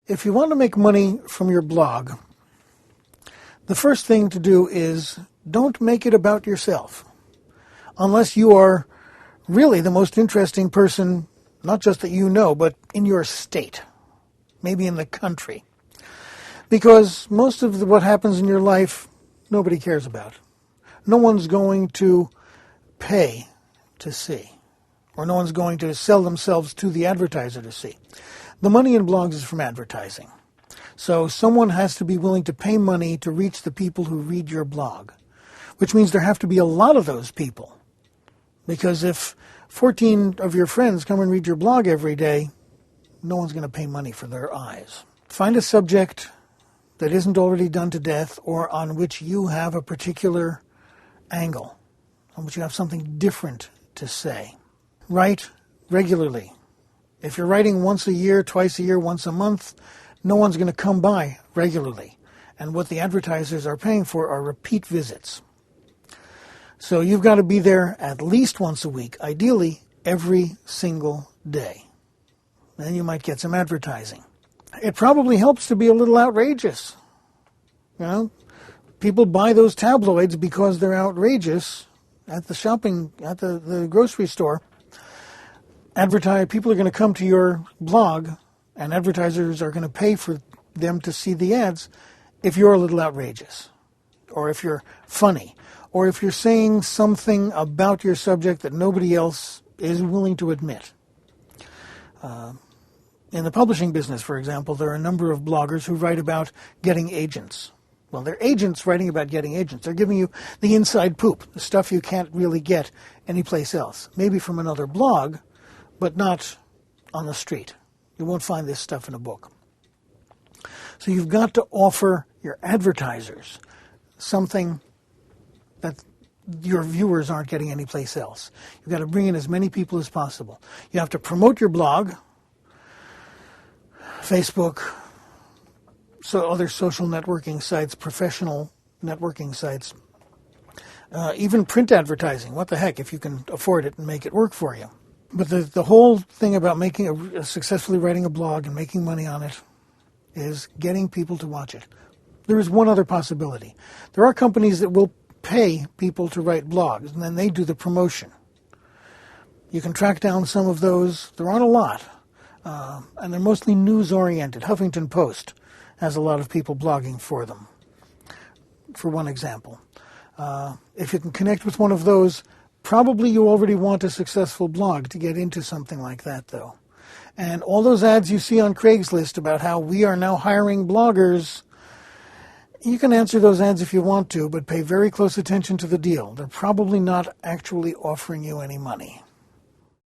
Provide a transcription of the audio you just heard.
If you want to make money from your blog, the first thing to do is don't make it about yourself. Unless you are really the most interesting person, not just that you know, but in your state, maybe in the country. Because most of what happens in your life, nobody cares about. No one's going to pay to see, or no one's going to sell themselves to the advertiser to see. The money in blogs is from advertising. So someone has to be willing to pay money to reach the people who read your blog, which means there have to be a lot of those people. Because if 14 of your friends come and read your blog every day, no one's going to pay money for their eyes. Find a subject that isn't already done to death or on which you have a particular angle, on which you have something different to say. Write regularly. If you're writing once a year, twice a year, once a month, no one's going to come by regularly. And what the advertisers are paying for are repeat visits. So you've got to be there at least once a week, ideally every single day. Then you might get some advertising. It probably helps to be a little outrageous. You know, people buy those tabloids because they're outrageous at the grocery store. People are going to come to your blog, and advertisers are going to pay for them to see the ads if you're a little outrageous, or if you're funny, or if you're saying something about your subject that nobody else is willing to admit. In the publishing business, for example, there are a number of bloggers who write about getting agents. Well, they're agents writing about getting agents. They're giving you the inside poop, the stuff you can't really get anyplace else. Maybe from another blog, but not on the street. You won't find this stuff in a book. So you've got to offer your advertisers something that your viewers aren't getting anyplace else. You've got to bring in as many people as possible. You have to promote your blog, Facebook, so other social networking sites, professional networking sites, even print advertising. What the heck, if you can afford it and make it work for you. But the whole thing about successfully writing a blog and making money on it is getting people to watch it. There is one other possibility. There are companies that will pay people to write blogs, and then they do the promotion. You can track down some of those. There aren't a lot, and they're mostly news-oriented. Huffington Post has a lot of people blogging for them, for one example. If you can connect with one of those, probably you already want a successful blog to get into something like that, though. And all those ads you see on Craigslist about how we are now hiring bloggers, you can answer those ads if you want to, but pay very close attention to the deal. They're probably not actually offering you any money.